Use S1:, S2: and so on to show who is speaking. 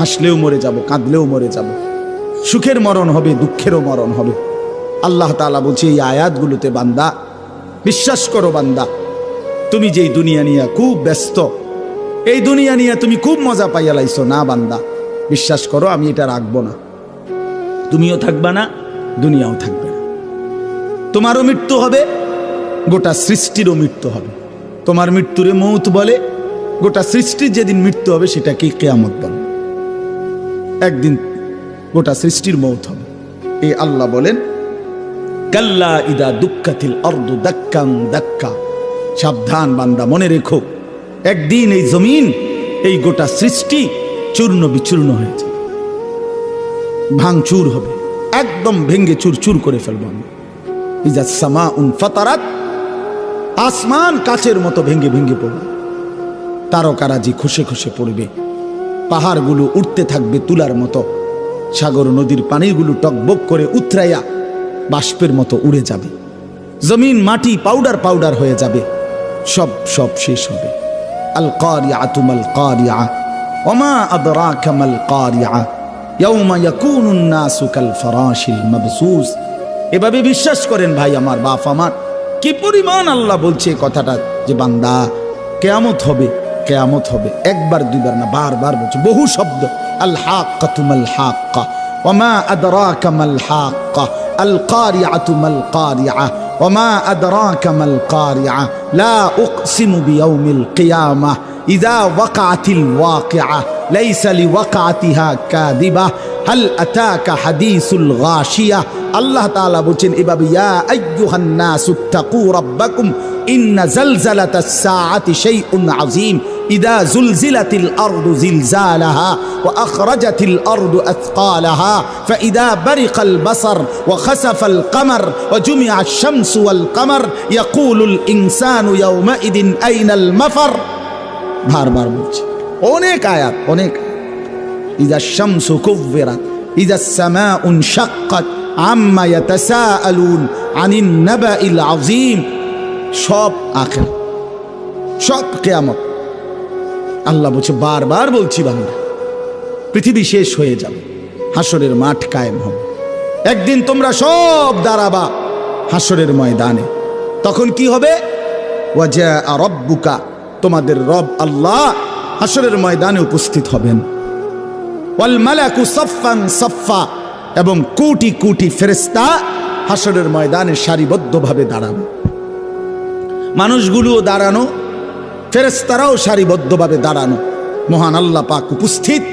S1: হাসলেও মরে যাব, কাঁদলেও মরে যাব, সুখের মরণ হবে, দুঃখেরও মরণ হবে। আল্লাহ তাআলা বলছে এই আয়াতগুলোতে, বান্দা বিশ্বাস করো, বান্দা তুমি যেই দুনিয়া নিয়ে খুব ব্যস্ত, এই দুনিয়া নিয়ে তুমি খুব মজা পাইয়া লাইছো, না বান্দা বিশ্বাস করো আমি এটা রাখবো না। তুমিও থাকবা না, দুনিয়াও থাকবে না। তোমারও মৃত্যু হবে, গোটা সৃষ্টিরও মৃত্যু হবে। তোমার মৃত্যুরে মৌত বলে, গোটা সৃষ্টির যেদিন মৃত্যু হবে সেটাকে কিয়ামত বলে। একদিন গোটা সৃষ্টির মৌত হবে। এই আল্লাহ বলেন, কাল্লা ইদা দুক্কাতিল আরদু দাক্কান দাক্কা, সাবধান বান্দা, মনে রেখো একদিন এই জমিন, এই গোটা সৃষ্টি চূর্ণ বিচূর্ণ হয়ে যাবে, ভাঙচুর হবে, একদম ভেঙ্গে চুরচুর করে ফেলবো আমি। ইজা সামাউন ফাতারাত, আসমান কাচের মতো ভেঙ্গে ভেঙ্গে পড়বে, তারকারাজি খসে খসে পড়বে, পাহাড়গুলো উঠতে থাকবে তুলার মতো, সাগর নদীর পানিগুলো টকবক করে উতরাইয়া বাষ্পের মতো উড়ে যাবে, জমিন মাটি পাউডার পাউডার হয়ে যাবে, সব সব শেষ হবে। আল কারিআতু মাল কারিআ ওমা আদরাকা মাল কারিআ ইয়াউমা ইয়াকুনুন নাসু কাল ফারাশিল মাবসুস। এভাবে বিশ্বাস করেন ভাই আমার, বাপ আমার, কি পরিমাণ আল্লাহ বলছে কথাটা, যে বান্দা কিয়ামত হবে, কিয়ামত হবে। একবার দুইবার না, বারবার বলছে, বহু শব্দ। আল হাক্কাতু মাল হাক্কা ওমা আদরাকা মাল হাক্কা আল কারিআতু মাল কারিআ ওমা আদরাকা মাল কারিআ লা উকসিমু বিয়াউমিল কিয়ামাহ ইযা ওয়াকাআতিল ওয়াকিআ লাইসা লিওয়াকাআতিহা কাযিবা হাল আতাকা হাদিসুল গাশিয়া। আল্লাহ তাআলা বলেন এভাবে, ইয়া আইয়ুহান নাসু তাকু রাব্বাকুম ইন্না জালজালাতাস সাআতি শাইউন আযীম ইযা যুলজিলাতিল আরদু জিলজালাহা ওয়া আখরাজাতিল আরদু আথকালাহা ফাইযা বারিকাল বাসার ওয়া খাসাফাল কমার ওয়া জুমিআশ শামসু ওয়াল কমার ইয়াকুলুল ইনসানু ইয়াওমাইদিন আইনাল মাফার। বারবার বলছি, অনেক আয়াত, অনেক। ইযা শামসু কুব্বিরাত ইযা সামাউ ইনশাক্কাত আম্মা ইয়াতাসাআলুন আনিন নাবাইল আযীম। সব আখির, সব কিয়ামত। আল্লাহ বলছে, বারবার বলছি বান্দা, পৃথিবী শেষ হয়ে যাবে, হাসরের মাঠ কায়েম হবে, একদিন তোমরা সব দাঁড়াবা হাসরের ময়দানে। তখন কি হবে? ওয়াজা রব্বুকা, তোমাদের রব আল্লাহ হাসরের ময়দানে উপস্থিত হবেন। ওয়াল মালাকু সাফফান সাফফা, এবং কোটি কোটি ফেরেশতা হাসরের ময়দানে সারিবদ্ধভাবে দাঁড়াবে। মানুষগুলোও দাঁড়ানো, ফেরেশতারাও সারিবদ্ধভাবে দাঁড়ানো, মহান আল্লাহ পাক উপস্থিত।